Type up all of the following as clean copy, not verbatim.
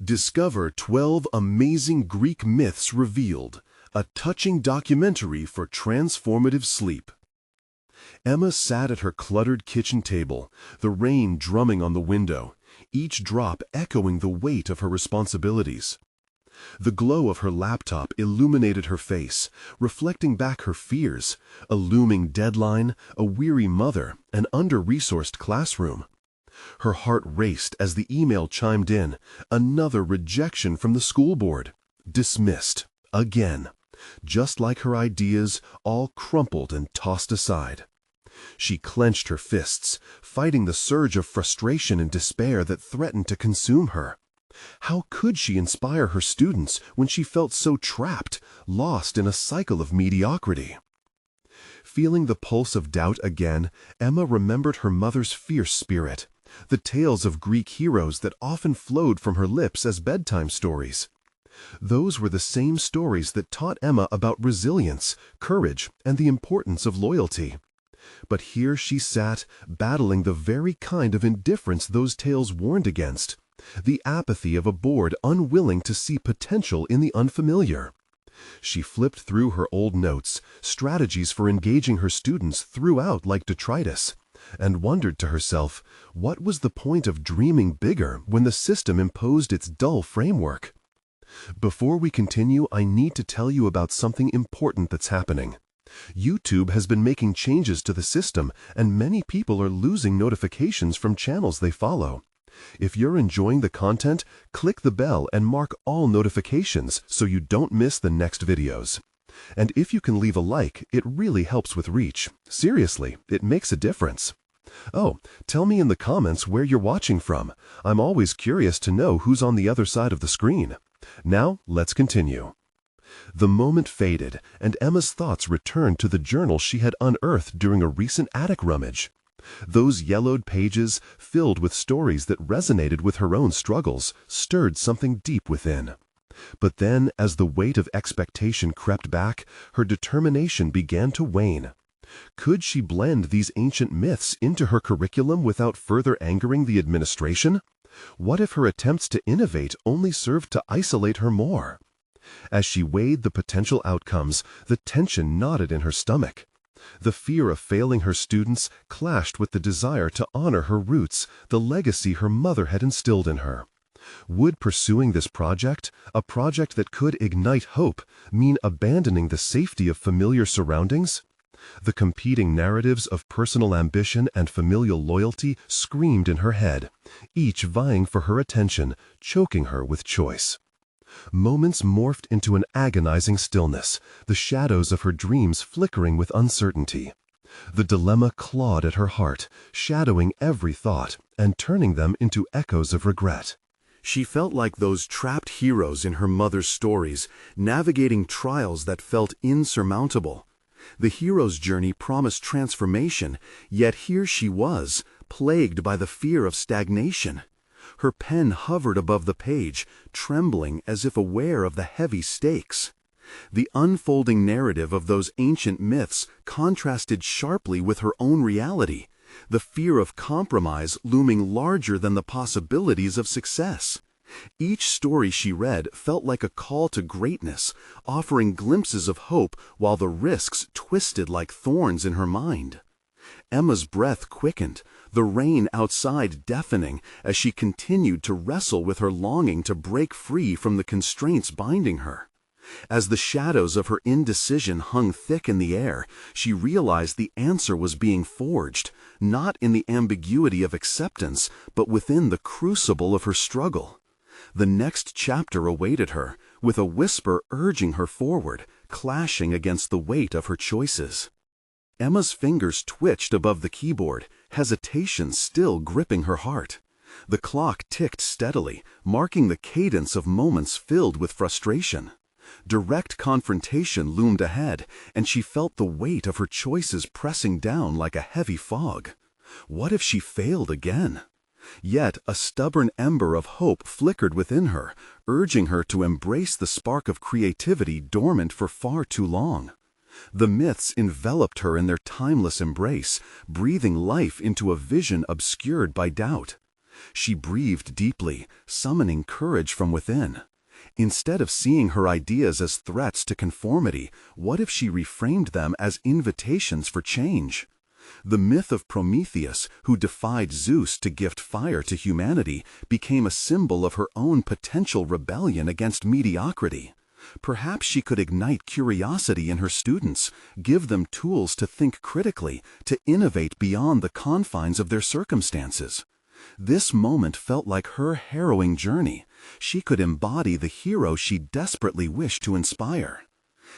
Discover 12 amazing Greek myths revealed, a touching documentary for transformative sleep. Emma sat at her cluttered kitchen table, the rain drumming on the window, each drop echoing the weight of her responsibilities. The glow of her laptop illuminated her face, reflecting back her fears, a looming deadline, a weary mother, an under-resourced classroom. Her heart raced as the email chimed in, another rejection from the school board. Dismissed. Again. Just like her ideas, all crumpled and tossed aside. She clenched her fists, fighting the surge of frustration and despair that threatened to consume her. How could she inspire her students when she felt so trapped, lost in a cycle of mediocrity? Feeling the pulse of doubt again, Emma remembered her mother's fierce spirit, the tales of Greek heroes that often flowed from her lips as bedtime stories. Those were the same stories that taught Emma about resilience, courage, and the importance of loyalty. But here she sat, battling the very kind of indifference those tales warned against, the apathy of a board unwilling to see potential in the unfamiliar. She flipped through her old notes, strategies for engaging her students throughout like detritus, and wondered to herself, what was the point of dreaming bigger when the system imposed its dull framework? Before we continue, I need to tell you about something important that's happening. YouTube has been making changes to the system, and many people are losing notifications from channels they follow. If you're enjoying the content, click the bell and mark all notifications so you don't miss the next videos. And if you can leave a like, it really helps with reach. Seriously, it makes a difference. Oh, tell me in the comments where you're watching from. I'm always curious to know who's on the other side of the screen. Now, let's continue. The moment faded, and Emma's thoughts returned to the journal she had unearthed during a recent attic rummage. Those yellowed pages, filled with stories that resonated with her own struggles, stirred something deep within. But then, as the weight of expectation crept back, her determination began to wane. Could she blend these ancient myths into her curriculum without further angering the administration? What if her attempts to innovate only served to isolate her more? As she weighed the potential outcomes, the tension knotted in her stomach. The fear of failing her students clashed with the desire to honor her roots, the legacy her mother had instilled in her. Would pursuing this project, a project that could ignite hope, mean abandoning the safety of familiar surroundings? The competing narratives of personal ambition and familial loyalty screamed in her head, each vying for her attention, choking her with choice. Moments morphed into an agonizing stillness, the shadows of her dreams flickering with uncertainty. The dilemma clawed at her heart, shadowing every thought and turning them into echoes of regret. She felt like those trapped heroes in her mother's stories, navigating trials that felt insurmountable. The hero's journey promised transformation, yet here she was, plagued by the fear of stagnation. Her pen hovered above the page, trembling as if aware of the heavy stakes. The unfolding narrative of those ancient myths contrasted sharply with her own reality, the fear of compromise looming larger than the possibilities of success. Each story she read felt like a call to greatness, offering glimpses of hope while the risks twisted like thorns in her mind. Emma's breath quickened, the rain outside deafening as she continued to wrestle with her longing to break free from the constraints binding her. As the shadows of her indecision hung thick in the air, she realized the answer was being forged, not in the ambiguity of acceptance, but within the crucible of her struggle. The next chapter awaited her, with a whisper urging her forward, clashing against the weight of her choices. Emma's fingers twitched above the keyboard, hesitation still gripping her heart. The clock ticked steadily, marking the cadence of moments filled with frustration. Direct confrontation loomed ahead, and she felt the weight of her choices pressing down like a heavy fog. What if she failed again? Yet a stubborn ember of hope flickered within her, urging her to embrace the spark of creativity dormant for far too long. The myths enveloped her in their timeless embrace, breathing life into a vision obscured by doubt. She breathed deeply, summoning courage from within. Instead of seeing her ideas as threats to conformity, what if she reframed them as invitations for change? The myth of Prometheus, who defied Zeus to gift fire to humanity, became a symbol of her own potential rebellion against mediocrity. Perhaps she could ignite curiosity in her students, give them tools to think critically, to innovate beyond the confines of their circumstances. This moment felt like her harrowing journey. She could embody the hero she desperately wished to inspire.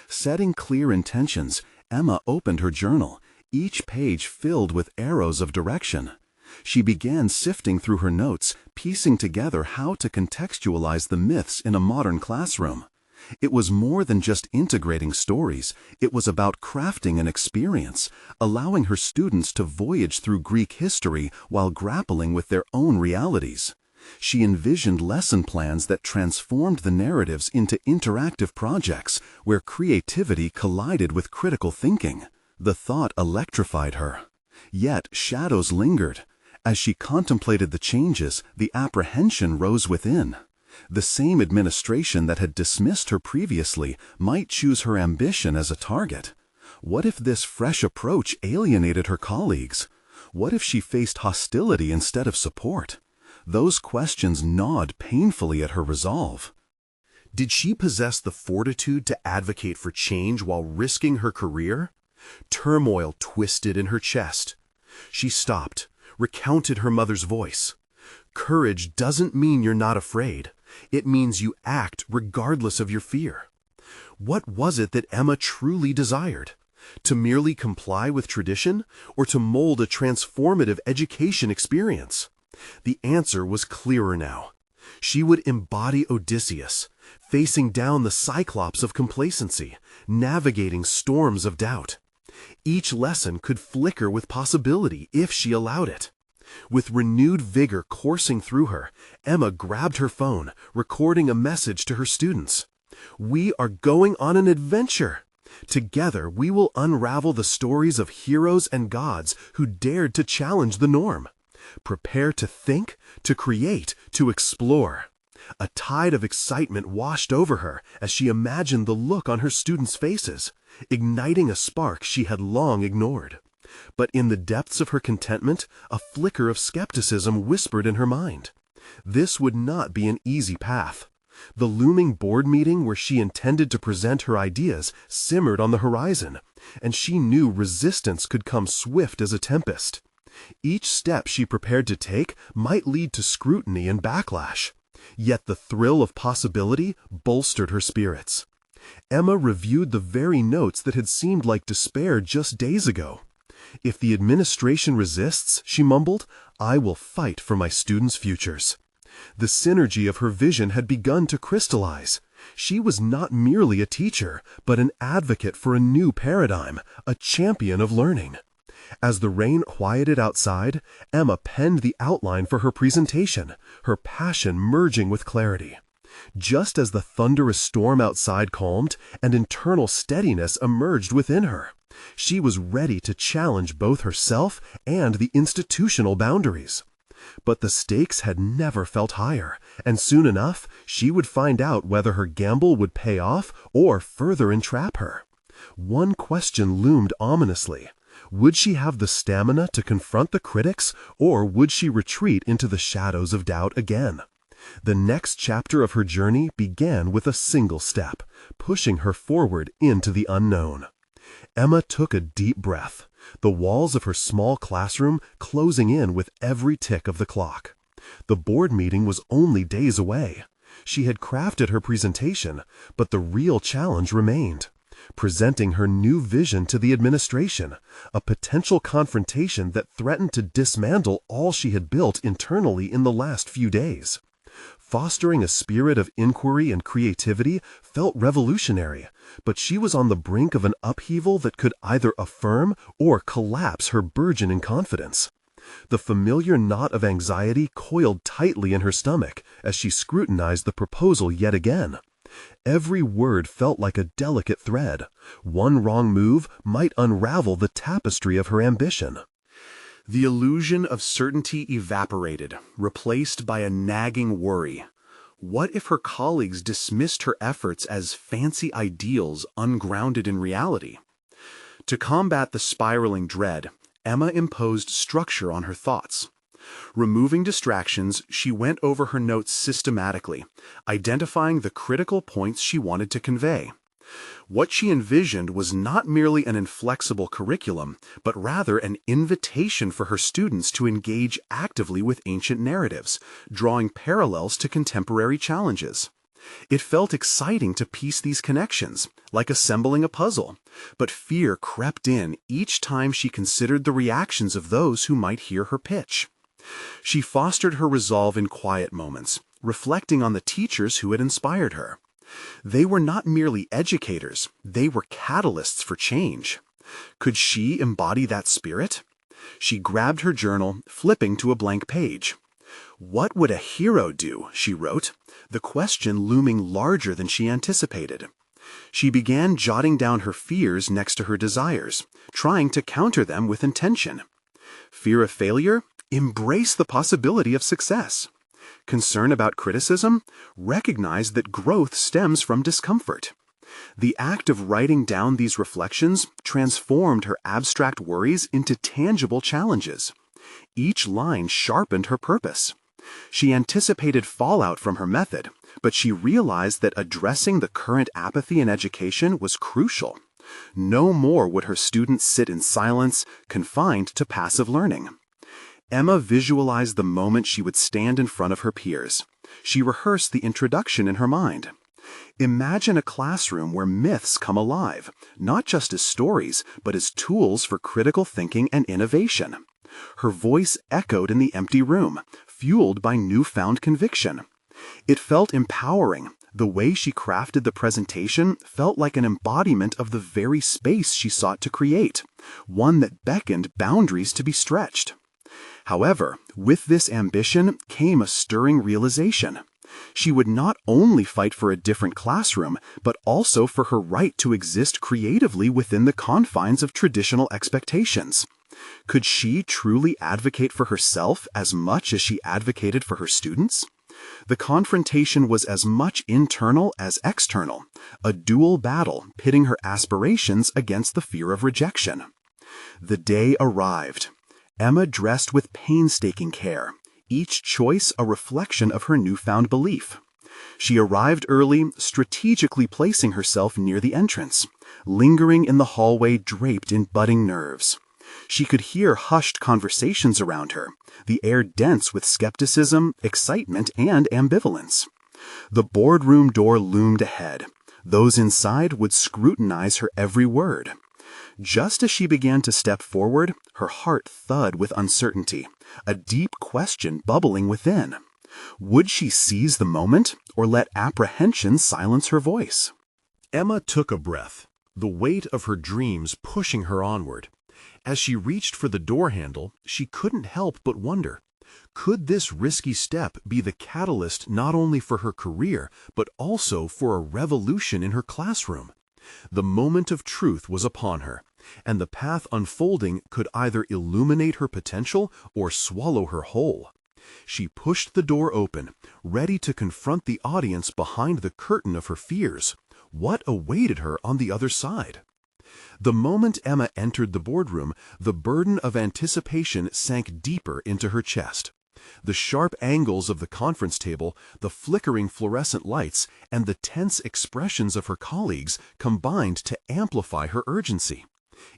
Setting clear intentions, Emma opened her journal, each page filled with arrows of direction. She began sifting through her notes, piecing together how to contextualize the myths in a modern classroom. It was more than just integrating stories. It was about crafting an experience, allowing her students to voyage through Greek history while grappling with their own realities. She envisioned lesson plans that transformed the narratives into interactive projects where creativity collided with critical thinking. The thought electrified her. Yet shadows lingered. As she contemplated the changes, the apprehension rose within. The same administration that had dismissed her previously might choose her ambition as a target. What if this fresh approach alienated her colleagues? What if she faced hostility instead of support? Those questions gnawed painfully at her resolve. Did she possess the fortitude to advocate for change while risking her career? Turmoil twisted in her chest. She stopped, recounted her mother's voice. Courage doesn't mean you're not afraid. It means you act regardless of your fear. What was it that Emma truly desired? To merely comply with tradition, or to mold a transformative education experience? The answer was clearer now. She would embody Odysseus, facing down the cyclops of complacency, navigating storms of doubt. Each lesson could flicker with possibility if she allowed it. With renewed vigor coursing through her, Emma grabbed her phone, recording a message to her students. "We are going on an adventure. Together we will unravel the stories of heroes and gods who dared to challenge the norm. Prepare to think, to create, to explore." A tide of excitement washed over her as she imagined the look on her students' faces, igniting a spark she had long ignored. But in the depths of her contentment, a flicker of skepticism whispered in her mind. This would not be an easy path. The looming board meeting where she intended to present her ideas simmered on the horizon, and she knew resistance could come swift as a tempest. Each step she prepared to take might lead to scrutiny and backlash. Yet the thrill of possibility bolstered her spirits. Emma reviewed the very notes that had seemed like despair just days ago. "If the administration resists," she mumbled, "I will fight for my students' futures." The synergy of her vision had begun to crystallize. She was not merely a teacher, but an advocate for a new paradigm, a champion of learning. As the rain quieted outside, Emma penned the outline for her presentation, her passion merging with clarity. Just as the thunderous storm outside calmed, an internal steadiness emerged within her. She was ready to challenge both herself and the institutional boundaries. But the stakes had never felt higher, and soon enough she would find out whether her gamble would pay off or further entrap her. One question loomed ominously. Would she have the stamina to confront the critics, or would she retreat into the shadows of doubt again? The next chapter of her journey began with a single step, pushing her forward into the unknown. Emma took a deep breath, the walls of her small classroom closing in with every tick of the clock. The board meeting was only days away. She had crafted her presentation, but the real challenge remained. Presenting her new vision to the administration, a potential confrontation that threatened to dismantle all she had built internally in the last few days. Fostering a spirit of inquiry and creativity felt revolutionary, but she was on the brink of an upheaval that could either affirm or collapse her burgeoning confidence. The familiar knot of anxiety coiled tightly in her stomach as she scrutinized the proposal yet again. Every word felt like a delicate thread. One wrong move might unravel the tapestry of her ambition. The illusion of certainty evaporated, replaced by a nagging worry. What if her colleagues dismissed her efforts as fancy ideals ungrounded in reality? To combat the spiraling dread, Emma imposed structure on her thoughts. Removing distractions, she went over her notes systematically, identifying the critical points she wanted to convey. What she envisioned was not merely an inflexible curriculum, but rather an invitation for her students to engage actively with ancient narratives, drawing parallels to contemporary challenges. It felt exciting to piece these connections, like assembling a puzzle, but fear crept in each time she considered the reactions of those who might hear her pitch. She fostered her resolve in quiet moments, reflecting on the teachers who had inspired her. They were not merely educators, they were catalysts for change. Could she embody that spirit? She grabbed her journal, flipping to a blank page. "What would a hero do?" she wrote, the question looming larger than she anticipated. She began jotting down her fears next to her desires, trying to counter them with intention. Fear of failure? Embrace the possibility of success. Concern about criticism? Recognize that growth stems from discomfort. The act of writing down these reflections transformed her abstract worries into tangible challenges. Each line sharpened her purpose. She anticipated fallout from her method, but she realized that addressing the current apathy in education was crucial. No more would her students sit in silence, confined to passive learning. Emma visualized the moment she would stand in front of her peers. She rehearsed the introduction in her mind. Imagine a classroom where myths come alive, not just as stories, but as tools for critical thinking and innovation. Her voice echoed in the empty room, fueled by newfound conviction. It felt empowering. The way she crafted the presentation felt like an embodiment of the very space she sought to create, one that beckoned boundaries to be stretched. However, with this ambition came a stirring realization. She would not only fight for a different classroom, but also for her right to exist creatively within the confines of traditional expectations. Could she truly advocate for herself as much as she advocated for her students? The confrontation was as much internal as external, a dual battle pitting her aspirations against the fear of rejection. The day arrived. Emma dressed with painstaking care, each choice a reflection of her newfound belief. She arrived early, strategically placing herself near the entrance, lingering in the hallway draped in budding nerves. She could hear hushed conversations around her, the air dense with skepticism, excitement, and ambivalence. The boardroom door loomed ahead. Those inside would scrutinize her every word. Just as she began to step forward, her heart thud with uncertainty, a deep question bubbling within. Would she seize the moment, or let apprehension silence her voice? Emma took a breath, the weight of her dreams pushing her onward. As she reached for the door handle, she couldn't help but wonder, could this risky step be the catalyst not only for her career, but also for a revolution in her classroom? The moment of truth was upon her, and the path unfolding could either illuminate her potential or swallow her whole. She pushed the door open, ready to confront the audience behind the curtain of her fears. What awaited her on the other side? The moment Emma entered the boardroom, the burden of anticipation sank deeper into her chest. The sharp angles of the conference table, the flickering fluorescent lights, and the tense expressions of her colleagues combined to amplify her urgency.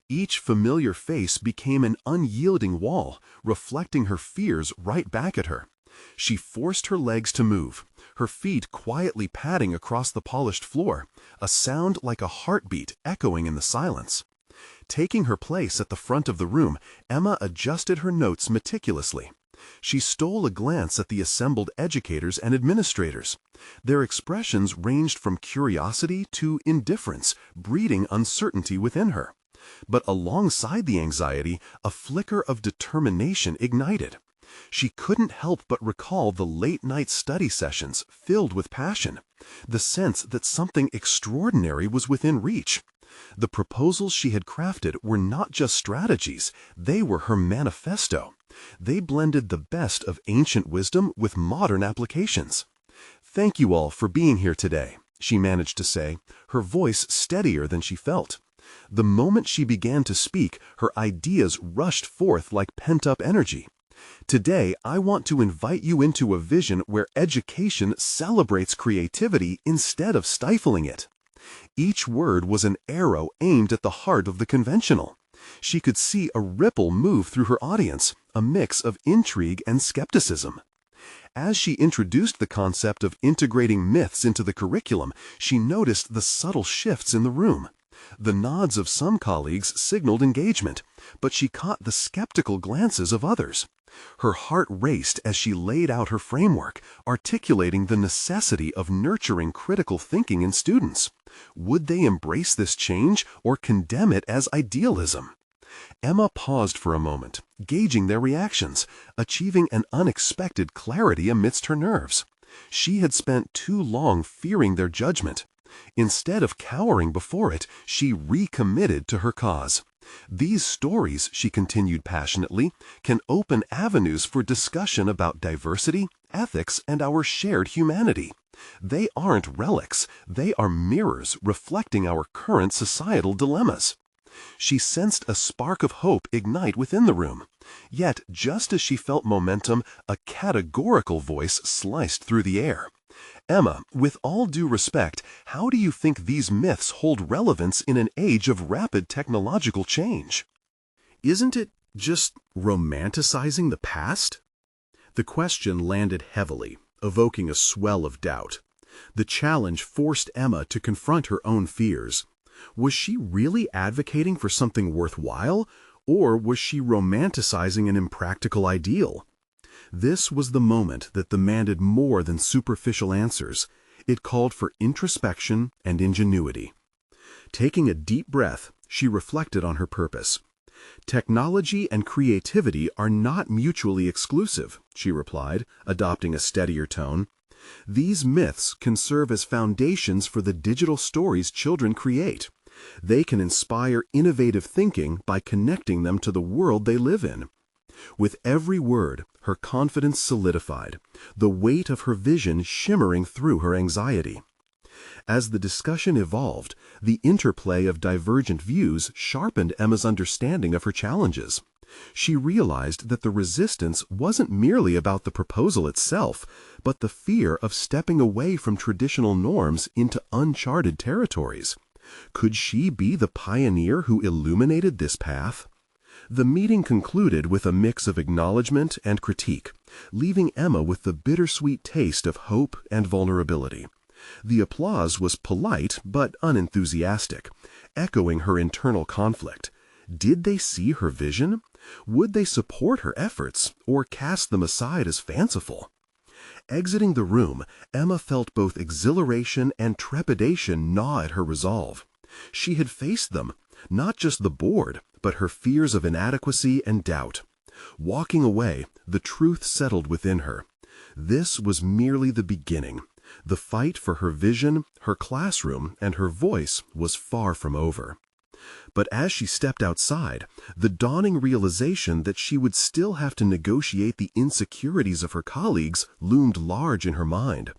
Each familiar face became an unyielding wall, reflecting her fears right back at her. She forced her legs to move, her feet quietly padding across the polished floor, a sound like a heartbeat echoing in the silence. Taking her place at the front of the room, Emma adjusted her notes meticulously. She stole a glance at the assembled educators and administrators. Their expressions ranged from curiosity to indifference, breeding uncertainty within her. But alongside the anxiety, a flicker of determination ignited. She couldn't help but recall the late-night study sessions filled with passion, the sense that something extraordinary was within reach. The proposals she had crafted were not just strategies, they were her manifesto. They blended the best of ancient wisdom with modern applications. "Thank you all for being here today," she managed to say, her voice steadier than she felt. The moment she began to speak, her ideas rushed forth like pent-up energy. "Today, I want to invite you into a vision where education celebrates creativity instead of stifling it." Each word was an arrow aimed at the heart of the conventional. She could see a ripple move through her audience, a mix of intrigue and skepticism. As she introduced the concept of integrating myths into the curriculum, she noticed the subtle shifts in the room. The nods of some colleagues signaled engagement, but she caught the skeptical glances of others. Her heart raced as she laid out her framework, articulating the necessity of nurturing critical thinking in students. Would they embrace this change or condemn it as idealism? Emma paused for a moment, gauging their reactions, achieving an unexpected clarity amidst her nerves. She had spent too long fearing their judgment. Instead of cowering before it, she recommitted to her cause. "These stories," she continued passionately, "can open avenues for discussion about diversity, ethics, and our shared humanity. They aren't relics, they are mirrors reflecting our current societal dilemmas." She sensed a spark of hope ignite within the room. Yet, just as she felt momentum, a categorical voice sliced through the air. "Emma, with all due respect, how do you think these myths hold relevance in an age of rapid technological change?" Isn't it just romanticizing the past? The question landed heavily, evoking a swell of doubt. The challenge forced Emma to confront her own fears. Was she really advocating for something worthwhile, or was she romanticizing an impractical ideal? This was the moment that demanded more than superficial answers. It called for introspection and ingenuity. Taking a deep breath, she reflected on her purpose. "Technology and creativity are not mutually exclusive," she replied, adopting a steadier tone. "These myths can serve as foundations for the digital stories children create. They can inspire innovative thinking by connecting them to the world they live in." With every word, her confidence solidified, the weight of her vision shimmering through her anxiety. As the discussion evolved, the interplay of divergent views sharpened Emma's understanding of her challenges. She realized that the resistance wasn't merely about the proposal itself, but the fear of stepping away from traditional norms into uncharted territories. Could she be the pioneer who illuminated this path? The meeting concluded with a mix of acknowledgement and critique, leaving Emma with the bittersweet taste of hope and vulnerability. The applause was polite but unenthusiastic, echoing her internal conflict. Did they see her vision? Would they support her efforts, or cast them aside as fanciful? Exiting the room, Emma felt both exhilaration and trepidation gnaw at her resolve. She had faced them, not just the board, but her fears of inadequacy and doubt. Walking away, the truth settled within her. This was merely the beginning. The fight for her vision, her classroom, and her voice was far from over. But as she stepped outside, the dawning realization that she would still have to negotiate the insecurities of her colleagues loomed large in her mind.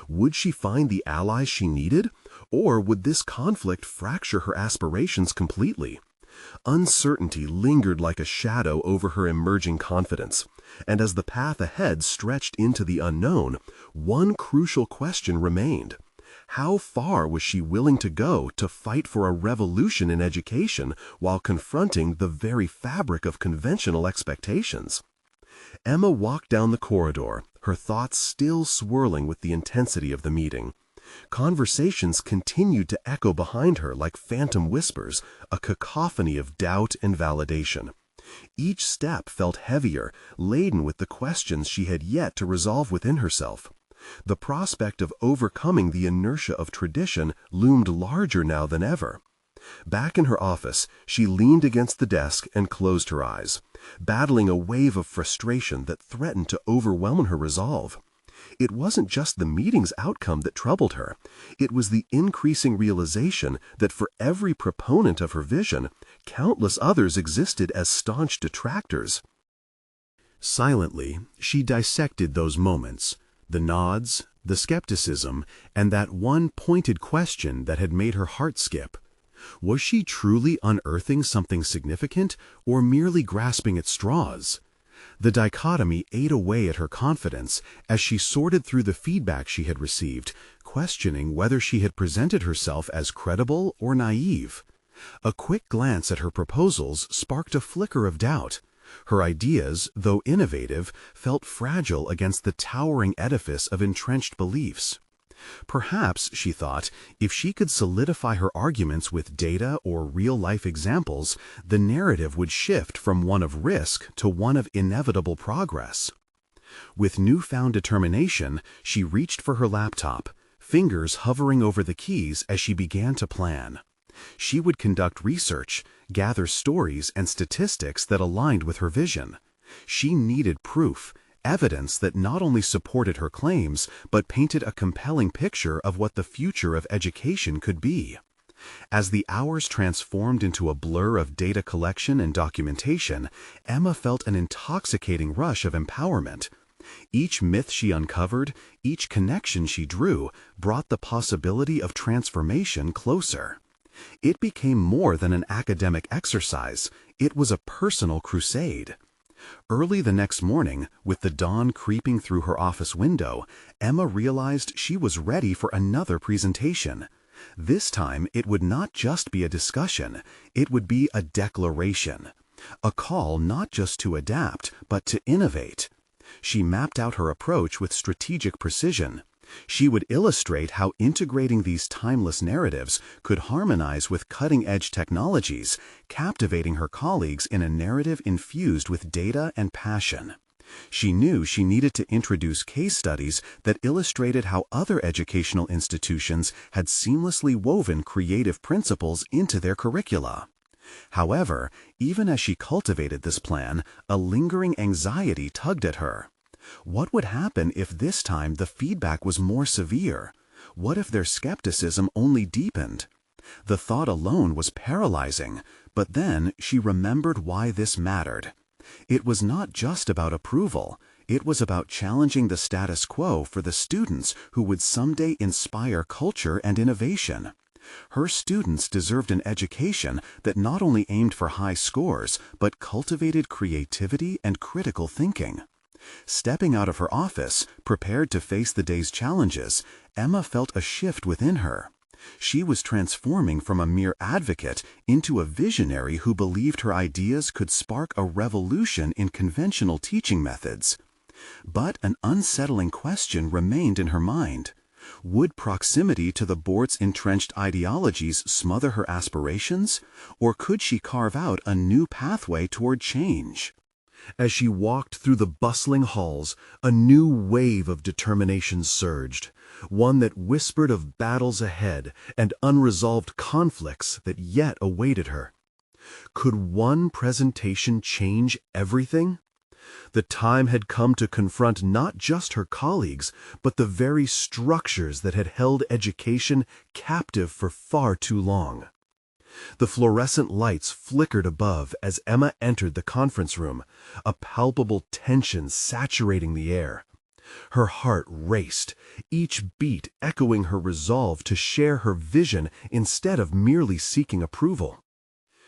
Would she find the allies she needed, or would this conflict fracture her aspirations completely? Uncertainty lingered like a shadow over her emerging confidence, and as the path ahead stretched into the unknown, one crucial question remained. How far was she willing to go to fight for a revolution in education while confronting the very fabric of conventional expectations? Emma walked down the corridor, her thoughts still swirling with the intensity of the meeting. Conversations continued to echo behind her like phantom whispers, a cacophony of doubt and validation. Each step felt heavier, laden with the questions she had yet to resolve within herself. The prospect of overcoming the inertia of tradition loomed larger now than ever. Back in her office, she leaned against the desk and closed her eyes, battling a wave of frustration that threatened to overwhelm her resolve. It wasn't just the meeting's outcome that troubled her. It was the increasing realization that for every proponent of her vision, countless others existed as staunch detractors. Silently, she dissected those moments, the nods, the skepticism, and that one pointed question that had made her heart skip. Was she truly unearthing something significant, or merely grasping at straws? The dichotomy ate away at her confidence as she sorted through the feedback she had received, questioning whether she had presented herself as credible or naive. A quick glance at her proposals sparked a flicker of doubt. Her ideas, though innovative, felt fragile against the towering edifice of entrenched beliefs. Perhaps, she thought, if she could solidify her arguments with data or real-life examples, the narrative would shift from one of risk to one of inevitable progress. With newfound determination, she reached for her laptop, fingers hovering over the keys as she began to plan. She would conduct research, gather stories and statistics that aligned with her vision. She needed proof, evidence that not only supported her claims, but painted a compelling picture of what the future of education could be. As the hours transformed into a blur of data collection and documentation, Emma felt an intoxicating rush of empowerment. Each myth she uncovered, each connection she drew, brought the possibility of transformation closer. It became more than an academic exercise, it was a personal crusade. Early the next morning, with the dawn creeping through her office window, Emma realized she was ready for another presentation. This time, it would not just be a discussion, it would be a declaration. A call not just to adapt, but to innovate. She mapped out her approach with strategic precision. She would illustrate how integrating these timeless narratives could harmonize with cutting-edge technologies, captivating her colleagues in a narrative infused with data and passion. She knew she needed to introduce case studies that illustrated how other educational institutions had seamlessly woven creative principles into their curricula. However, even as she cultivated this plan, a lingering anxiety tugged at her. What would happen if this time the feedback was more severe? What if their skepticism only deepened? The thought alone was paralyzing, but then she remembered why this mattered. It was not just about approval, it was about challenging the status quo for the students who would someday inspire culture and innovation. Her students deserved an education that not only aimed for high scores, but cultivated creativity and critical thinking. Stepping out of her office, prepared to face the day's challenges, Emma felt a shift within her. She was transforming from a mere advocate into a visionary who believed her ideas could spark a revolution in conventional teaching methods. But an unsettling question remained in her mind. Would proximity to the board's entrenched ideologies smother her aspirations, or could she carve out a new pathway toward change? As she walked through the bustling halls, a new wave of determination surged, one that whispered of battles ahead and unresolved conflicts that yet awaited her. Could one presentation change everything? The time had come to confront not just her colleagues, but the very structures that had held education captive for far too long. The fluorescent lights flickered above as Emma entered the conference room, a palpable tension saturating the air. Her heart raced, each beat echoing her resolve to share her vision instead of merely seeking approval.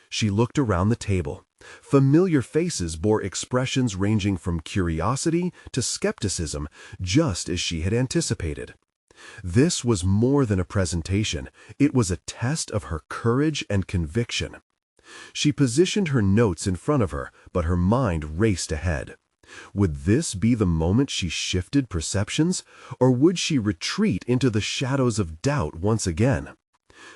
She looked around the table. Familiar faces bore expressions ranging from curiosity to skepticism, just as she had anticipated. This was more than a presentation, it was a test of her courage and conviction. She positioned her notes in front of her, but her mind raced ahead. Would this be the moment she shifted perceptions, or would she retreat into the shadows of doubt once again?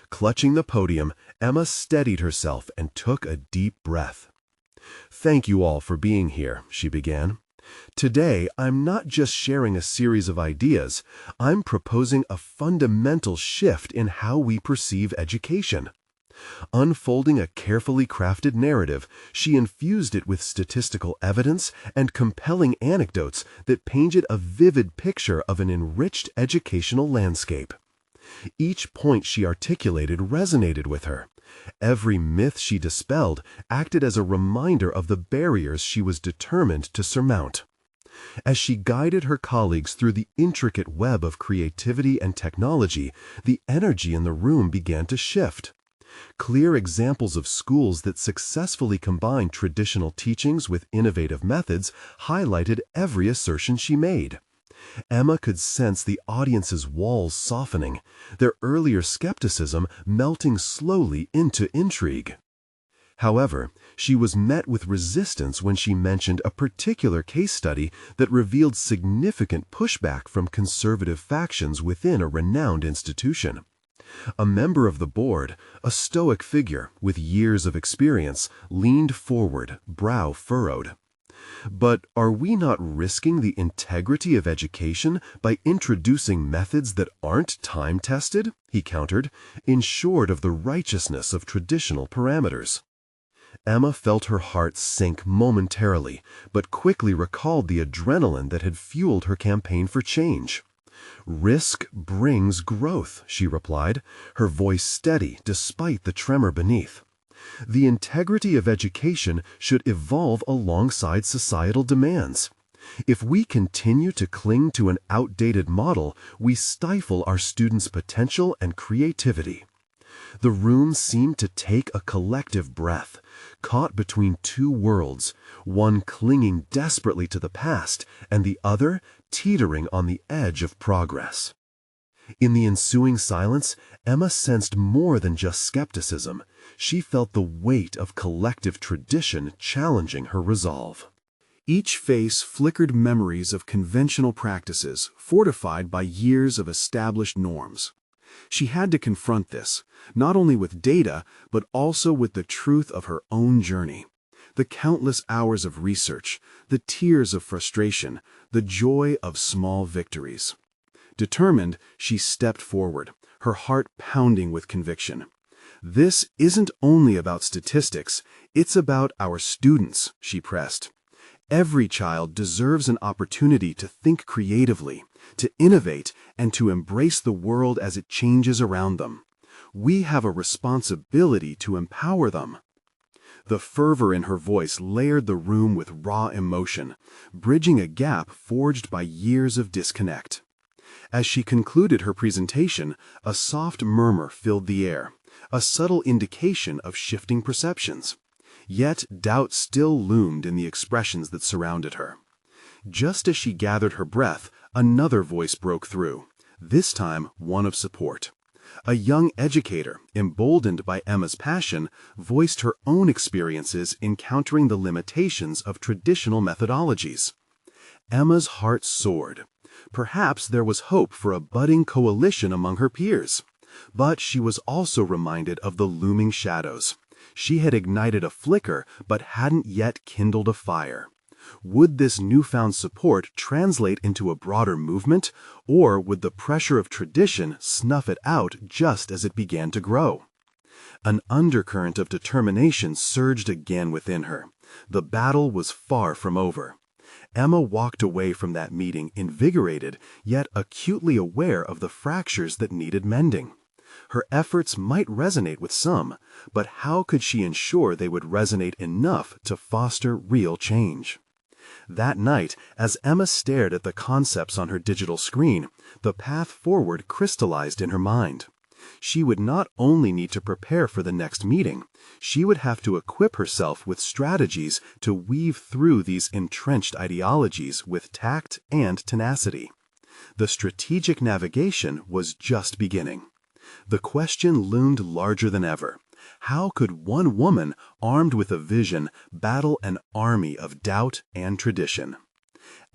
Clutching the podium, Emma steadied herself and took a deep breath. "Thank you all for being here," she began. "Today, I'm not just sharing a series of ideas, I'm proposing a fundamental shift in how we perceive education. Unfolding a carefully crafted narrative, she infused it with statistical evidence and compelling anecdotes that painted a vivid picture of an enriched educational landscape. Each point she articulated resonated with her. Every myth she dispelled acted as a reminder of the barriers she was determined to surmount. As she guided her colleagues through the intricate web of creativity and technology, the energy in the room began to shift. Clear examples of schools that successfully combined traditional teachings with innovative methods highlighted every assertion she made. Emma could sense the audience's walls softening, their earlier skepticism melting slowly into intrigue. However, she was met with resistance when she mentioned a particular case study that revealed significant pushback from conservative factions within a renowned institution. A member of the board, a stoic figure with years of experience, leaned forward, brow furrowed. "But are we not risking the integrity of education by introducing methods that aren't time-tested?" he countered, ensured of the righteousness of traditional parameters. Emma felt her heart sink momentarily, but quickly recalled the adrenaline that had fueled her campaign for change. "Risk brings growth," she replied, her voice steady despite the tremor beneath. "The integrity of education should evolve alongside societal demands. If we continue to cling to an outdated model, we stifle our students' potential and creativity." The room seemed to take a collective breath, caught between two worlds, one clinging desperately to the past and the other teetering on the edge of progress. In the ensuing silence, Emma sensed more than just skepticism. She felt the weight of collective tradition challenging her resolve. Each face flickered memories of conventional practices, fortified by years of established norms. She had to confront this, not only with data, but also with the truth of her own journey. The countless hours of research, the tears of frustration, the joy of small victories. Determined, she stepped forward, her heart pounding with conviction. "This isn't only about statistics, it's about our students," she pressed. "Every child deserves an opportunity to think creatively, to innovate, and to embrace the world as it changes around them. We have a responsibility to empower them." The fervor in her voice layered the room with raw emotion, bridging a gap forged by years of disconnect. As she concluded her presentation, a soft murmur filled the air, a subtle indication of shifting perceptions. Yet doubt still loomed in the expressions that surrounded her. Just as she gathered her breath, another voice broke through, this time one of support. A young educator, emboldened by Emma's passion, voiced her own experiences encountering the limitations of traditional methodologies. Emma's heart soared. Perhaps there was hope for a budding coalition among her peers. But she was also reminded of the looming shadows. She had ignited a flicker, but hadn't yet kindled a fire. Would this newfound support translate into a broader movement, or would the pressure of tradition snuff it out just as it began to grow? An undercurrent of determination surged again within her. The battle was far from over. Emma walked away from that meeting invigorated, yet acutely aware of the fractures that needed mending. Her efforts might resonate with some, but how could she ensure they would resonate enough to foster real change? That night, as Emma stared at the concepts on her digital screen, the path forward crystallized in her mind. She would not only need to prepare for the next meeting, she would have to equip herself with strategies to weave through these entrenched ideologies with tact and tenacity. The strategic navigation was just beginning. The question loomed larger than ever. How could one woman, armed with a vision, battle an army of doubt and tradition?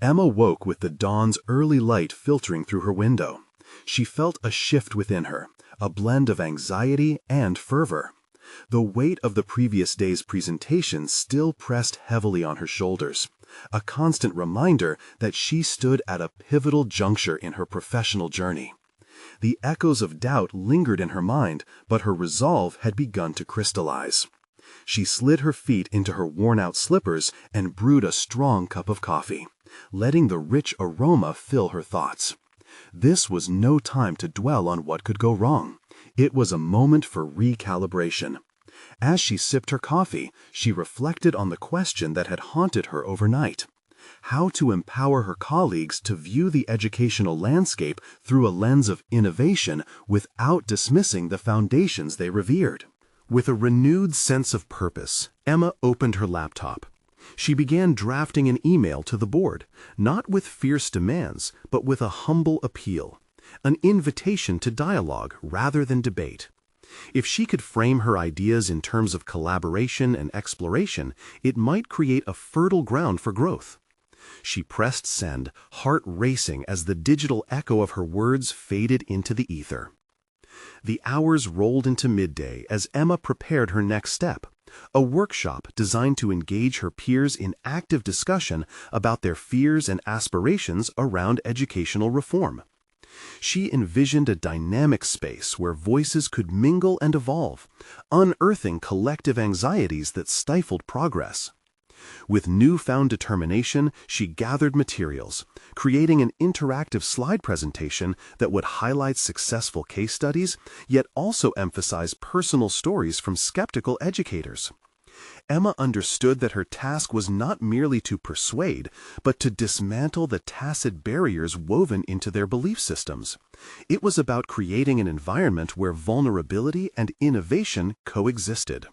Emma woke with the dawn's early light filtering through her window. She felt a shift within her, a blend of anxiety and fervor. The weight of the previous day's presentation still pressed heavily on her shoulders, a constant reminder that she stood at a pivotal juncture in her professional journey. The echoes of doubt lingered in her mind, but her resolve had begun to crystallize. She slid her feet into her worn-out slippers and brewed a strong cup of coffee, letting the rich aroma fill her thoughts. This was no time to dwell on what could go wrong. It was a moment for recalibration. As she sipped her coffee, she reflected on the question that had haunted her overnight: how to empower her colleagues to view the educational landscape through a lens of innovation without dismissing the foundations they revered. With a renewed sense of purpose, Emma opened her laptop. She began drafting an email to the board, not with fierce demands, but with a humble appeal, an invitation to dialogue rather than debate. If she could frame her ideas in terms of collaboration and exploration, it might create a fertile ground for growth. She pressed send, heart racing as the digital echo of her words faded into the ether. The hours rolled into midday as Emma prepared her next step, a workshop designed to engage her peers in active discussion about their fears and aspirations around educational reform. She envisioned a dynamic space where voices could mingle and evolve, unearthing collective anxieties that stifled progress. With newfound determination, she gathered materials, creating an interactive slide presentation that would highlight successful case studies, yet also emphasize personal stories from skeptical educators. Emma understood that her task was not merely to persuade, but to dismantle the tacit barriers woven into their belief systems. It was about creating an environment where vulnerability and innovation coexisted.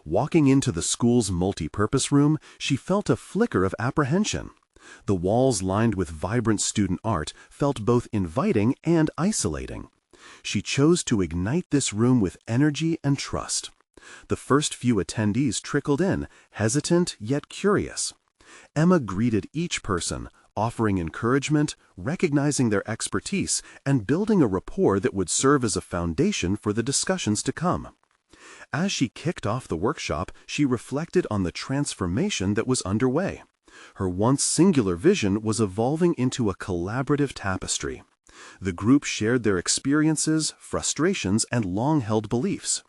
Walking into the school's multi-purpose room, she felt a flicker of apprehension. The walls lined with vibrant student art felt both inviting and isolating. She chose to ignite this room with energy and trust. The first few attendees trickled in, hesitant yet curious. Emma greeted each person, offering encouragement, recognizing their expertise, and building a rapport that would serve as a foundation for the discussions to come. As she kicked off the workshop, she reflected on the transformation that was underway. Her once singular vision was evolving into a collaborative tapestry. The group shared their experiences, frustrations, and long-held beliefs.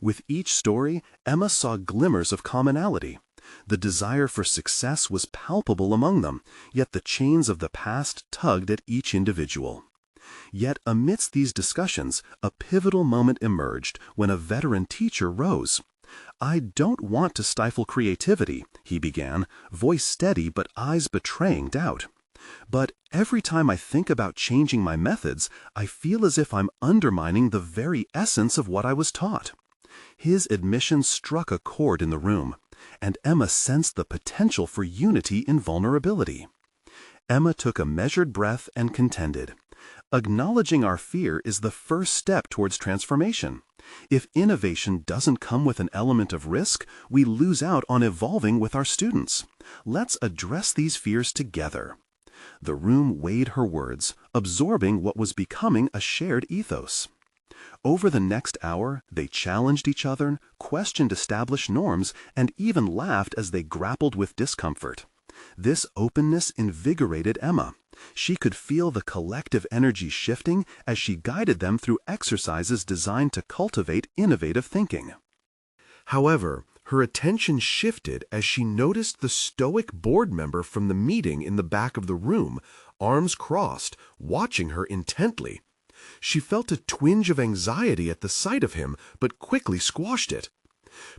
With each story, Emma saw glimmers of commonality. The desire for success was palpable among them, yet the chains of the past tugged at each individual. Yet amidst these discussions, a pivotal moment emerged when a veteran teacher rose. "I don't want to stifle creativity," he began, voice steady but eyes betraying doubt. "But every time I think about changing my methods, I feel as if I'm undermining the very essence of what I was taught." His admission struck a chord in the room, and Emma sensed the potential for unity in vulnerability. Emma took a measured breath and contended. Acknowledging our fear is the first step towards transformation. If innovation doesn't come with an element of risk, we lose out on evolving with our students. Let's address these fears together. The room weighed her words, absorbing what was becoming a shared ethos. Over the next hour, they challenged each other, questioned established norms, and even laughed as they grappled with discomfort. This openness invigorated Emma. She could feel the collective energy shifting as she guided them through exercises designed to cultivate innovative thinking. However, her attention shifted as she noticed the stoic board member from the meeting in the back of the room, arms crossed, watching her intently. She felt a twinge of anxiety at the sight of him, but quickly squashed it.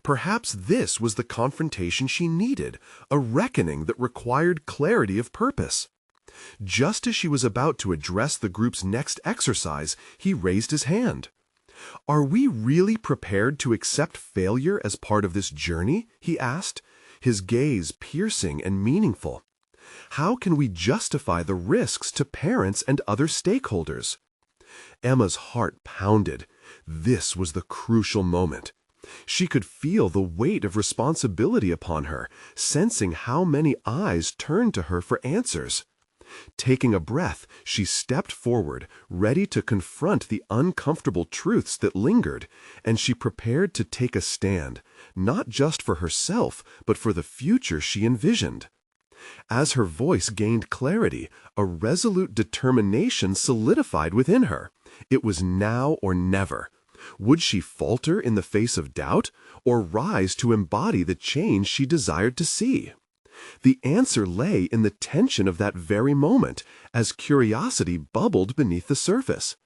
Perhaps this was the confrontation she needed, a reckoning that required clarity of purpose. Just as she was about to address the group's next exercise, he raised his hand. "Are we really prepared to accept failure as part of this journey?" he asked, his gaze piercing and meaningful. "How can we justify the risks to parents and other stakeholders?" Emma's heart pounded. This was the crucial moment. She could feel the weight of responsibility upon her, sensing how many eyes turned to her for answers. Taking a breath, she stepped forward, ready to confront the uncomfortable truths that lingered, and she prepared to take a stand, not just for herself, but for the future she envisioned. As her voice gained clarity, a resolute determination solidified within her. It was now or never. Would she falter in the face of doubt, or rise to embody the change she desired to see? The answer lay in the tension of that very moment, as curiosity bubbled beneath the surface.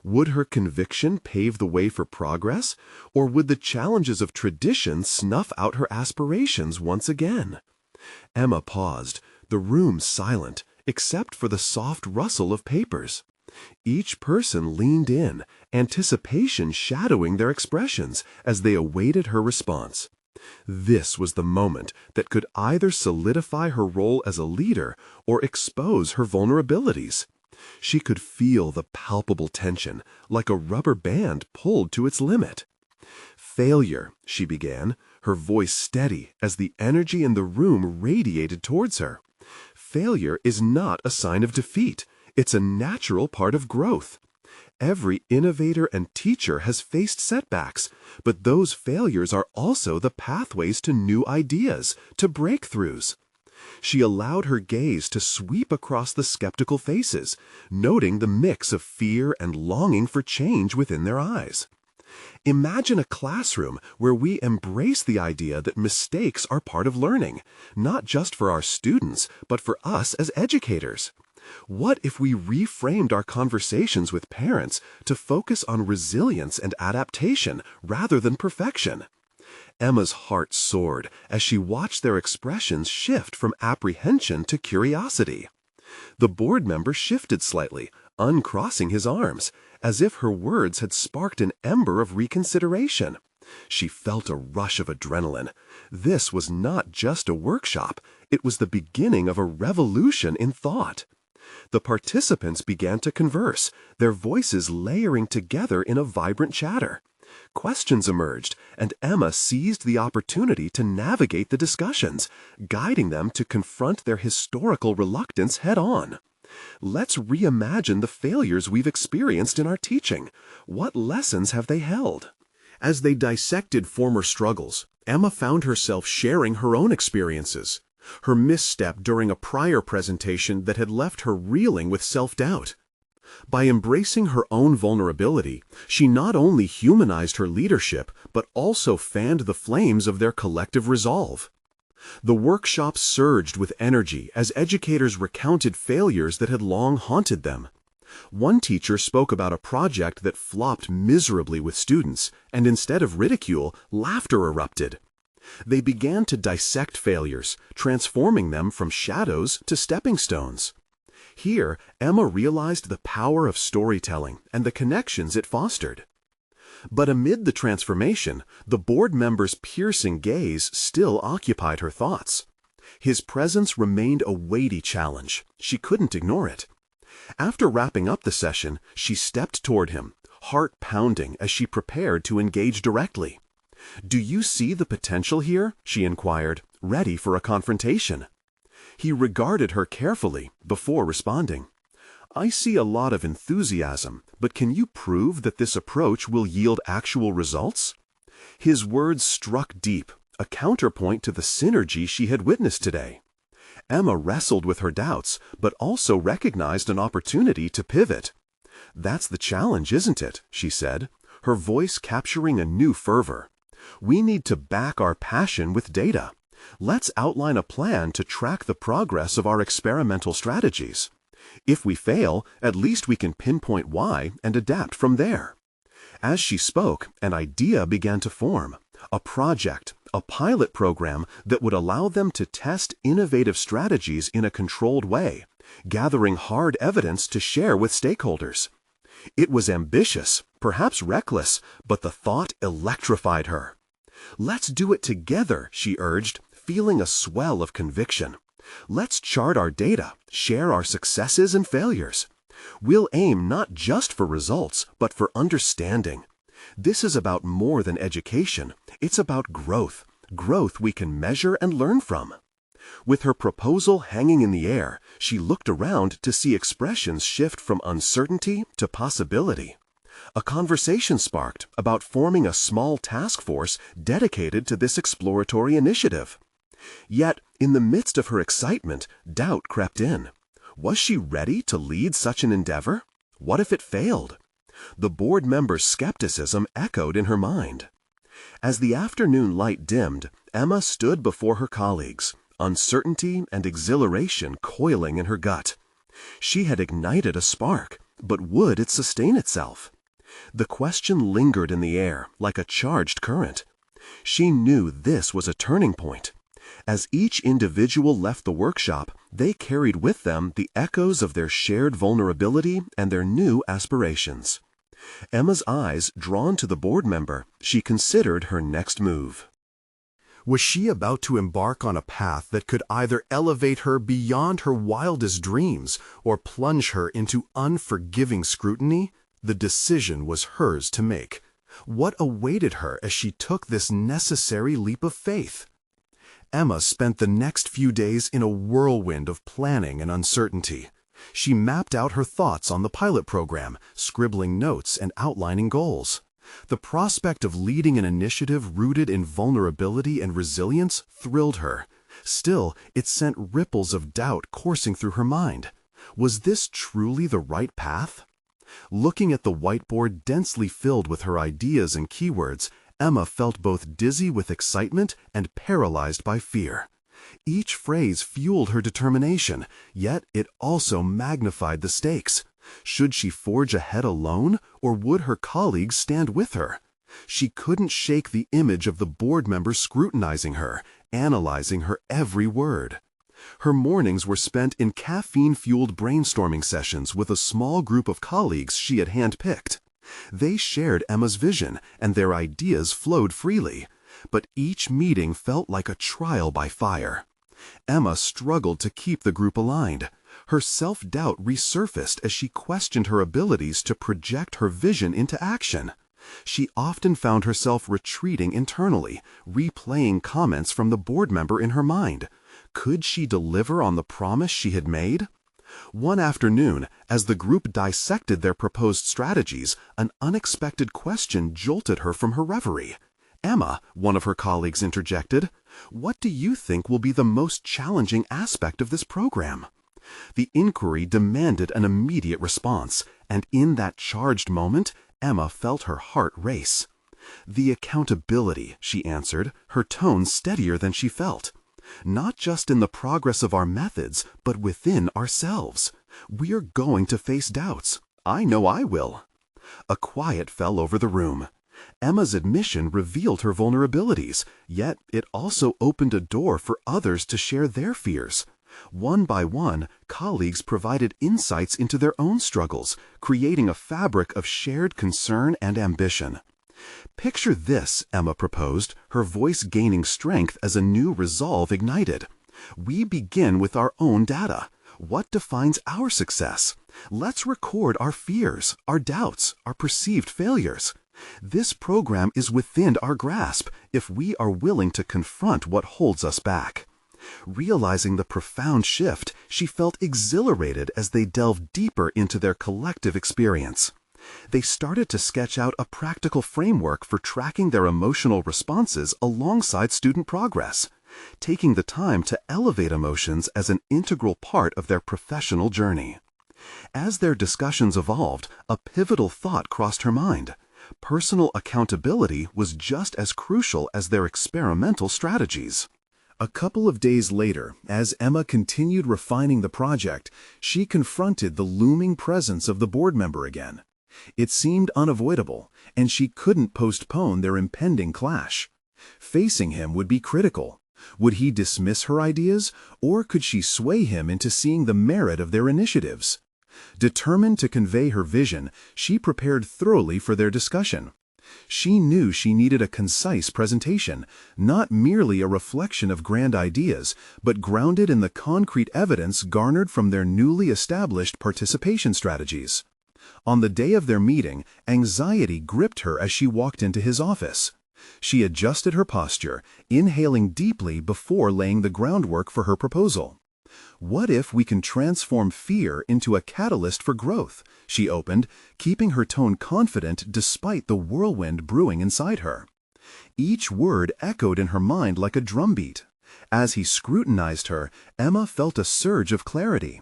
Would her conviction pave the way for progress, or would the challenges of tradition snuff out her aspirations once again? Emma paused, the room silent, except for the soft rustle of papers. Each person leaned in, anticipation shadowing their expressions as they awaited her response. This was the moment that could either solidify her role as a leader or expose her vulnerabilities. She could feel the palpable tension, like a rubber band pulled to its limit. "Failure," she began, her voice steady as the energy in the room radiated towards her. "Failure is not a sign of defeat. It's a natural part of growth. Every innovator and teacher has faced setbacks, but those failures are also the pathways to new ideas, to breakthroughs." She allowed her gaze to sweep across the skeptical faces, noting the mix of fear and longing for change within their eyes. Imagine a classroom where we embrace the idea that mistakes are part of learning, not just for our students, but for us as educators. What if we reframed our conversations with parents to focus on resilience and adaptation rather than perfection? Emma's heart soared as she watched their expressions shift from apprehension to curiosity. The board member shifted slightly, uncrossing his arms, as if her words had sparked an ember of reconsideration. She felt a rush of adrenaline. This was not just a workshop, it was the beginning of a revolution in thought. The participants began to converse, their voices layering together in a vibrant chatter. Questions emerged, and Emma seized the opportunity to navigate the discussions, guiding them to confront their historical reluctance head-on. Let's reimagine the failures we've experienced in our teaching. What lessons have they held? As they dissected former struggles, Emma found herself sharing her own experiences. Her misstep during a prior presentation that had left her reeling with self-doubt. By embracing her own vulnerability, she not only humanized her leadership, but also fanned the flames of their collective resolve. The workshop surged with energy as educators recounted failures that had long haunted them. One teacher spoke about a project that flopped miserably with students, and instead of ridicule, laughter erupted. They began to dissect failures, transforming them from shadows to stepping stones. Here, Emma realized the power of storytelling and the connections it fostered. But amid the transformation, the board member's piercing gaze still occupied her thoughts. His presence remained a weighty challenge. She couldn't ignore it. After wrapping up the session, she stepped toward him, heart pounding as she prepared to engage directly. "Do you see the potential here?" she inquired, ready for a confrontation. He regarded her carefully before responding. "I see a lot of enthusiasm, but can you prove that this approach will yield actual results?" His words struck deep, a counterpoint to the synergy she had witnessed today. Emma wrestled with her doubts, but also recognized an opportunity to pivot. "That's the challenge, isn't it?" she said, her voice capturing a new fervor. "We need to back our passion with data. Let's outline a plan to track the progress of our experimental strategies. If we fail, at least we can pinpoint why and adapt from there." As she spoke, an idea began to form. A project, a pilot program that would allow them to test innovative strategies in a controlled way, gathering hard evidence to share with stakeholders. It was ambitious, perhaps reckless, but the thought electrified her. "Let's do it together," she urged, feeling a swell of conviction. "Let's chart our data, share our successes and failures. We'll aim not just for results, but for understanding. This is about more than education. It's about growth, growth we can measure and learn from." With her proposal hanging in the air, she looked around to see expressions shift from uncertainty to possibility. A conversation sparked about forming a small task force dedicated to this exploratory initiative. Yet, in the midst of her excitement, doubt crept in. Was she ready to lead such an endeavor? What if it failed? The board member's skepticism echoed in her mind. As the afternoon light dimmed, Emma stood before her colleagues, uncertainty and exhilaration coiling in her gut. She had ignited a spark, but would it sustain itself? The question lingered in the air like a charged current. She knew this was a turning point. As each individual left the workshop, they carried with them the echoes of their shared vulnerability and their new aspirations. Emma's eyes drawn to the board member, she considered her next move. Was she about to embark on a path that could either elevate her beyond her wildest dreams or plunge her into unforgiving scrutiny? The decision was hers to make. What awaited her as she took this necessary leap of faith? Emma spent the next few days in a whirlwind of planning and uncertainty. She mapped out her thoughts on the pilot program, scribbling notes and outlining goals. The prospect of leading an initiative rooted in vulnerability and resilience thrilled her. Still, it sent ripples of doubt coursing through her mind. Was this truly the right path? Looking at the whiteboard densely filled with her ideas and keywords, Emma felt both dizzy with excitement and paralyzed by fear. Each phrase fueled her determination, yet it also magnified the stakes. Should she forge ahead alone, or would her colleagues stand with her? She couldn't shake the image of the board members scrutinizing her, analyzing her every word. Her mornings were spent in caffeine-fueled brainstorming sessions with a small group of colleagues she had handpicked. They shared Emma's vision, and their ideas flowed freely. But each meeting felt like a trial by fire. Emma struggled to keep the group aligned. Her self-doubt resurfaced as she questioned her abilities to project her vision into action. She often found herself retreating internally, replaying comments from the board member in her mind. Could she deliver on the promise she had made? One afternoon, as the group dissected their proposed strategies, an unexpected question jolted her from her reverie. "Emma," one of her colleagues interjected, "what do you think will be the most challenging aspect of this program?" The inquiry demanded an immediate response, and in that charged moment, Emma felt her heart race. "The accountability," she answered, her tone steadier than she felt. "Not just in the progress of our methods, but within ourselves. We're going to face doubts. I know I will." A quiet fell over the room. Emma's admission revealed her vulnerabilities, yet it also opened a door for others to share their fears. One by one, colleagues provided insights into their own struggles, creating a fabric of shared concern and ambition. "Picture this," Emma proposed, her voice gaining strength as a new resolve ignited. "We begin with our own data. What defines our success? Let's record our fears, our doubts, our perceived failures. This program is within our grasp if we are willing to confront what holds us back." Realizing the profound shift, she felt exhilarated as they delved deeper into their collective experience. They started to sketch out a practical framework for tracking their emotional responses alongside student progress, taking the time to elevate emotions as an integral part of their professional journey. As their discussions evolved, a pivotal thought crossed her mind. Personal accountability was just as crucial as their experimental strategies. A couple of days later, as Emma continued refining the project, she confronted the looming presence of the board member again. It seemed unavoidable, and she couldn't postpone their impending clash. Facing him would be critical. Would he dismiss her ideas, or could she sway him into seeing the merit of their initiatives? Determined to convey her vision, she prepared thoroughly for their discussion. She knew she needed a concise presentation, not merely a reflection of grand ideas, but grounded in the concrete evidence garnered from their newly established participation strategies. On the day of their meeting, anxiety gripped her as she walked into his office. She adjusted her posture, inhaling deeply before laying the groundwork for her proposal. "What if we can transform fear into a catalyst for growth?" she opened, keeping her tone confident despite the whirlwind brewing inside her. Each word echoed in her mind like a drumbeat. As he scrutinized her, Emma felt a surge of clarity.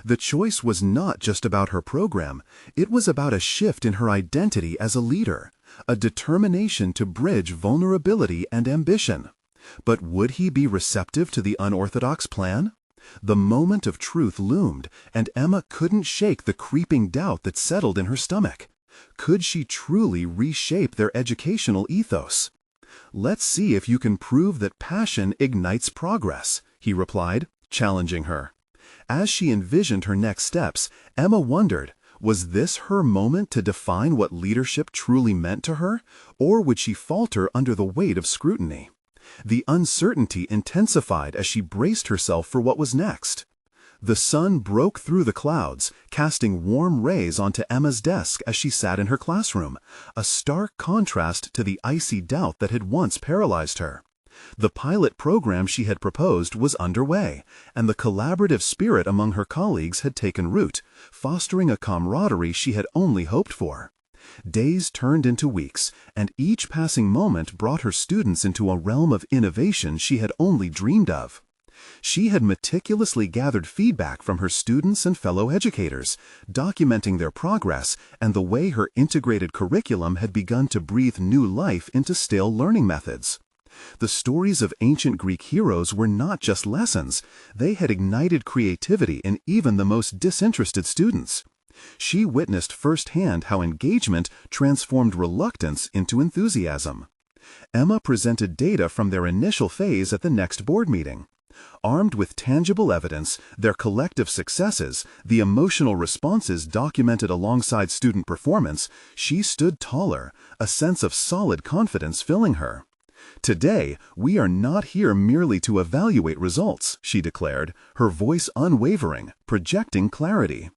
The choice was not just about her program, it was about a shift in her identity as a leader, a determination to bridge vulnerability and ambition. But would he be receptive to the unorthodox plan? The moment of truth loomed, and Emma couldn't shake the creeping doubt that settled in her stomach. Could she truly reshape their educational ethos? "Let's see if you can prove that passion ignites progress," he replied, challenging her. As she envisioned her next steps, Emma wondered, was this her moment to define what leadership truly meant to her, or would she falter under the weight of scrutiny? The uncertainty intensified as she braced herself for what was next. The sun broke through the clouds, casting warm rays onto Emma's desk as she sat in her classroom, a stark contrast to the icy doubt that had once paralyzed her. The pilot program she had proposed was underway, and the collaborative spirit among her colleagues had taken root, fostering a camaraderie she had only hoped for. Days turned into weeks, and each passing moment brought her students into a realm of innovation she had only dreamed of. She had meticulously gathered feedback from her students and fellow educators, documenting their progress and the way her integrated curriculum had begun to breathe new life into stale learning methods. The stories of ancient Greek heroes were not just lessons, they had ignited creativity in even the most disinterested students. She witnessed firsthand how engagement transformed reluctance into enthusiasm. Emma presented data from their initial phase at the next board meeting. Armed with tangible evidence, their collective successes, the emotional responses documented alongside student performance, she stood taller, a sense of solid confidence filling her. "Today, we are not here merely to evaluate results," she declared, her voice unwavering, projecting clarity.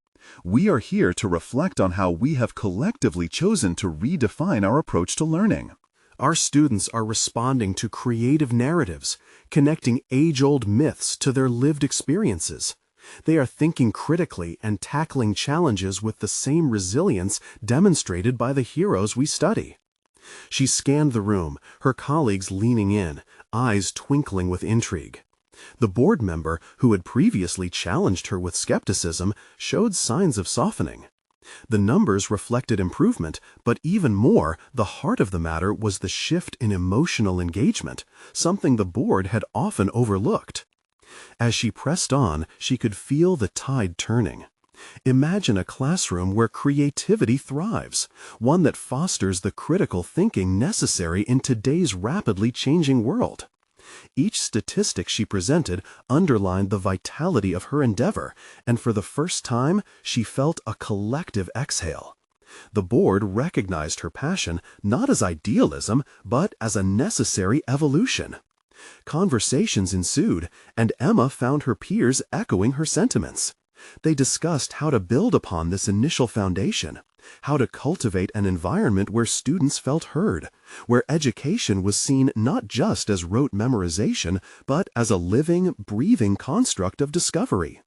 "We are here to reflect on how we have collectively chosen to redefine our approach to learning." Our students are responding to creative narratives, connecting age-old myths to their lived experiences. They are thinking critically and tackling challenges with the same resilience demonstrated by the heroes we study. She scanned the room, her colleagues leaning in, eyes twinkling with intrigue. The board member, who had previously challenged her with skepticism, showed signs of softening. The numbers reflected improvement, but even more, the heart of the matter was the shift in emotional engagement, something the board had often overlooked. As she pressed on, she could feel the tide turning. Imagine a classroom where creativity thrives, one that fosters the critical thinking necessary in today's rapidly changing world. Each statistic she presented underlined the vitality of her endeavor, and for the first time, she felt a collective exhale. The board recognized her passion not as idealism, but as a necessary evolution. Conversations ensued, and Emma found her peers echoing her sentiments. They discussed how to build upon this initial foundation, how to cultivate an environment where students felt heard, where education was seen not just as rote memorization, but as a living, breathing construct of discovery.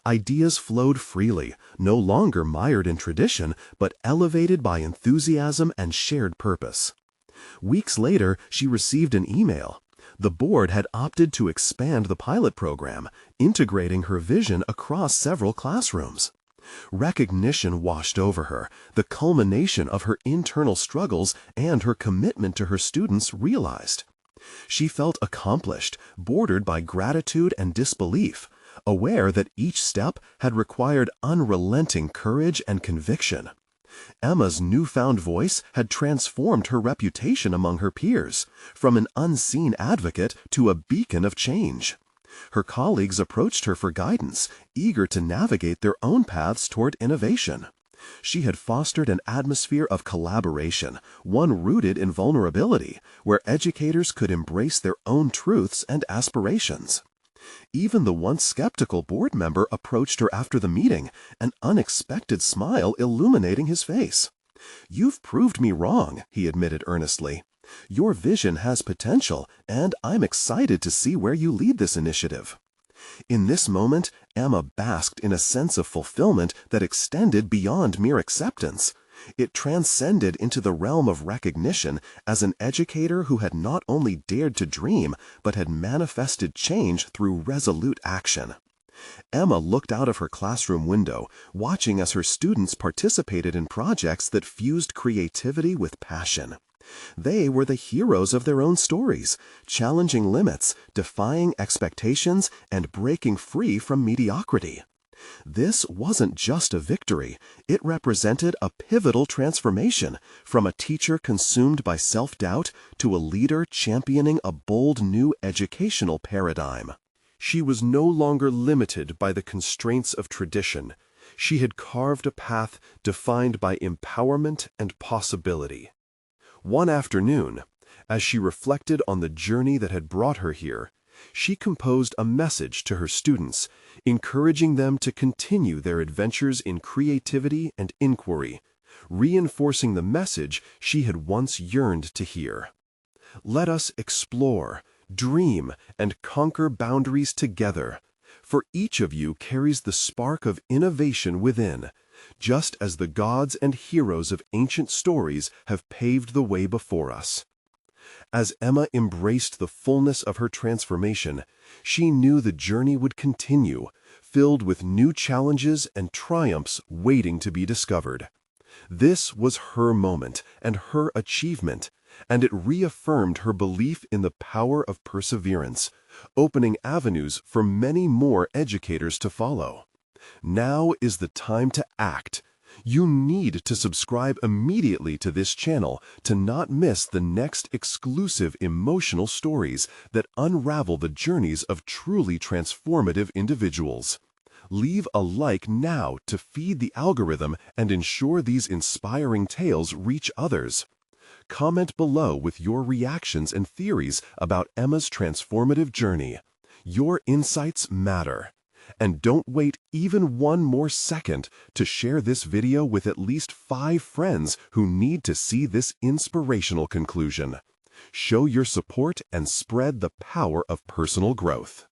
Ideas flowed freely, no longer mired in tradition, but elevated by enthusiasm and shared purpose. Weeks later, she received an email. The board had opted to expand the pilot program, integrating her vision across several classrooms. Recognition washed over her, the culmination of her internal struggles and her commitment to her students realized. She felt accomplished, bordered by gratitude and disbelief, aware that each step had required unrelenting courage and conviction. Emma's newfound voice had transformed her reputation among her peers, from an unseen advocate to a beacon of change. Her colleagues approached her for guidance, eager to navigate their own paths toward innovation. She had fostered an atmosphere of collaboration, one rooted in vulnerability, where educators could embrace their own truths and aspirations. Even the once skeptical board member approached her after the meeting, an unexpected smile illuminating his face. "You've proved me wrong," he admitted earnestly. "Your vision has potential, and I'm excited to see where you lead this initiative." In this moment, Emma basked in a sense of fulfillment that extended beyond mere acceptance. It transcended into the realm of recognition as an educator who had not only dared to dream, but had manifested change through resolute action. Emma looked out of her classroom window, watching as her students participated in projects that fused creativity with passion. They were the heroes of their own stories, challenging limits, defying expectations, and breaking free from mediocrity. This wasn't just a victory, it represented a pivotal transformation from a teacher consumed by self-doubt to a leader championing a bold new educational paradigm. She was no longer limited by the constraints of tradition. She had carved a path defined by empowerment and possibility. One afternoon, as she reflected on the journey that had brought her here, she composed a message to her students, encouraging them to continue their adventures in creativity and inquiry, reinforcing the message she had once yearned to hear. Let us explore, dream, and conquer boundaries together, for each of you carries the spark of innovation within, just as the gods and heroes of ancient stories have paved the way before us. As Emma embraced the fullness of her transformation, she knew the journey would continue, filled with new challenges and triumphs waiting to be discovered. This was her moment and her achievement, and it reaffirmed her belief in the power of perseverance, opening avenues for many more educators to follow. Now is the time to act. You need to subscribe immediately to this channel to not miss the next exclusive emotional stories that unravel the journeys of truly transformative individuals. Leave a like now to feed the algorithm and ensure these inspiring tales reach others. Comment below with your reactions and theories about Emma's transformative journey. Your insights matter. And don't wait even one more second to share this video with at least 5 friends who need to see this inspirational conclusion. Show your support and spread the power of personal growth.